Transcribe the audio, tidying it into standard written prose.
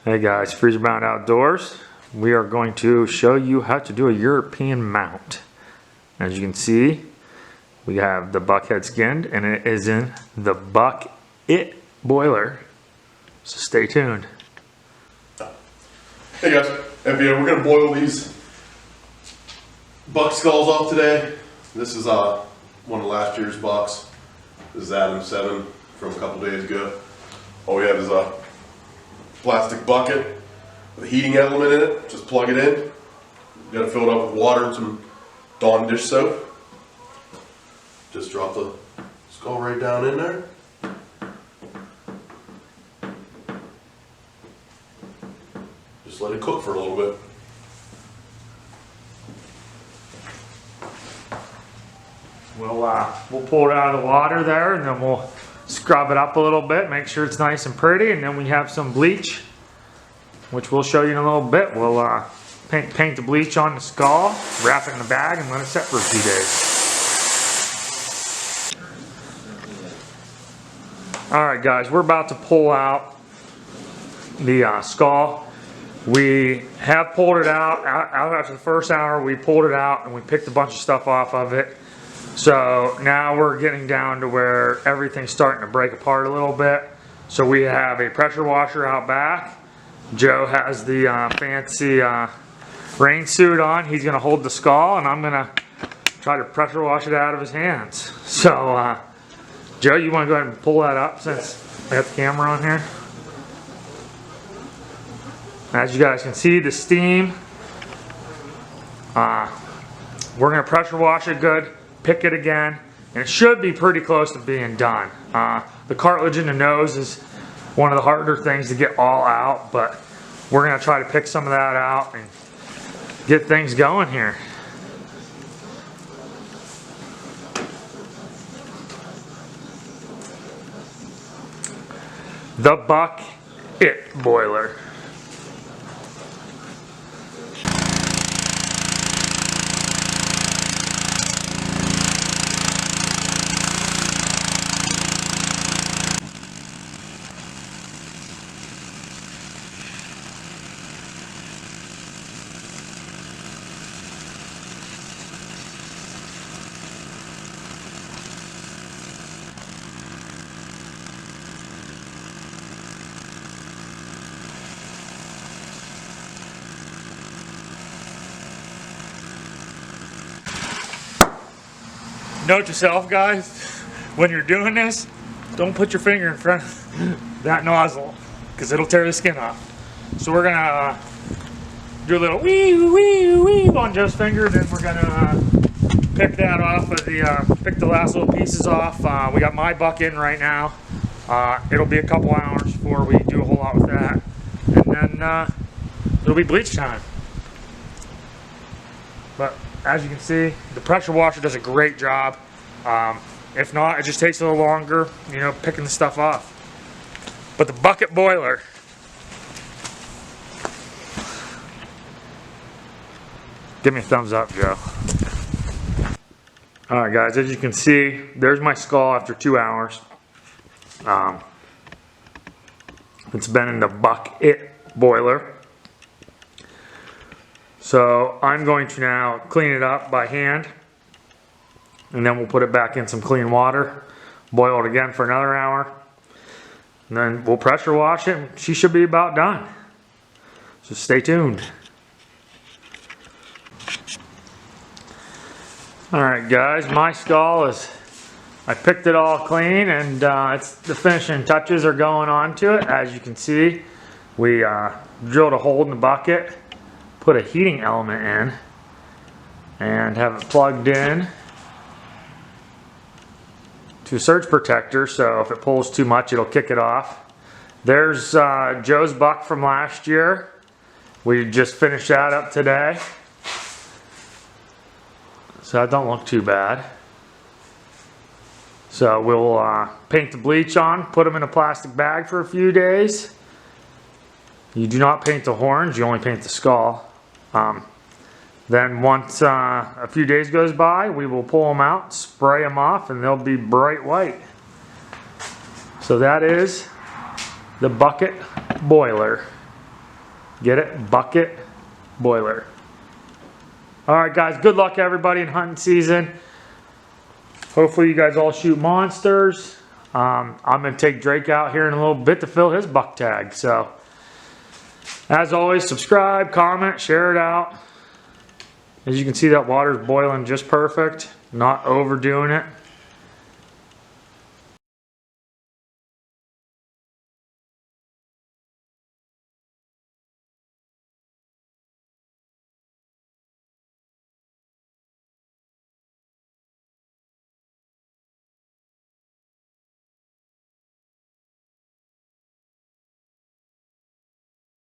Hey guys, Freezer Bound Outdoors. We are going to show you how to do a European mount. As you can see, we have the buckhead skinned and it is in the bucket boiler. So stay tuned. Hey guys, we're going to boil these buck skulls off today. This is one of last year's bucks. This is Adam 7 from a couple days ago. All we have is a plastic bucket with a heating element in it. Just plug it in. You gotta fill it up with water and some Dawn dish soap. Just drop the skull right down in there. Just let it cook for a little bit. We'll pull it out of the water there and then we'll scrub it up a little bit, make sure it's nice and pretty, and then we have some bleach, which we'll show you in a little bit. We'll paint the bleach on the skull, wrap it in a bag, and let it set for a few days. Alright guys, we're about to pull out the skull. We have pulled it out after the first hour. We pulled it out and we picked a bunch of stuff off of it. So now we're getting down to where everything's starting to break apart a little bit. So we have a pressure washer out back. Joe has the fancy rain suit on. He's going to hold the skull and I'm going to try to pressure wash it out of his hands. So Joe, you want to go ahead and pull that up since I got the camera on here? As you guys can see, the steam. We're going to pressure wash it good. Pick it again, and it should be pretty close to being done. The cartilage in the nose is one of the harder things to get all out, but we're going to try to pick some of that out and get things going here. The bucket boiler. Note to self, guys, when you're doing this, don't put your finger in front of that nozzle because it'll tear the skin off. So we're gonna do a little wee on Joe's finger, then we're gonna pick that off of the pick the last little pieces off. We got my buck in right now. It'll be a couple hours before we do a whole lot with that, and then it'll be bleach time. But as you can see, the pressure washer does a great job. If not, it just takes a little longer, you know, picking the stuff off. But the bucket boiler, give me a thumbs up, Joe. Alright guys, as you can see, there's my skull after 2 hours. It's been in the bucket boiler. So I'm going to now clean it up by hand, and then we'll put it back in some clean water, boil it again for another hour, and then we'll pressure wash it. She should be about done. So stay tuned. Alright guys, my skull is, I picked it all clean, and it's the finishing touches are going on to it. As you can see, we drilled a hole in the bucket, put a heating element in, and have it plugged in to a surge protector, so if it pulls too much it'll kick it off. There's Joe's buck from last year. We just finished that up today, so that don't look too bad. So we'll paint the bleach on, put them in a plastic bag for a few days. You do not paint the horns, you only paint the skull. Then once a few days goes by, we will pull them out, spray them off, and they'll be bright white. So that is the bucket boiler. Get it? Bucket boiler. All right, guys. Good luck, everybody, in hunting season. Hopefully, you guys all shoot monsters. I'm going to take Drake out here in a little bit to fill his buck tag. So, as always, subscribe, comment, share it out. As you can see, that water's boiling just perfect. Not overdoing it.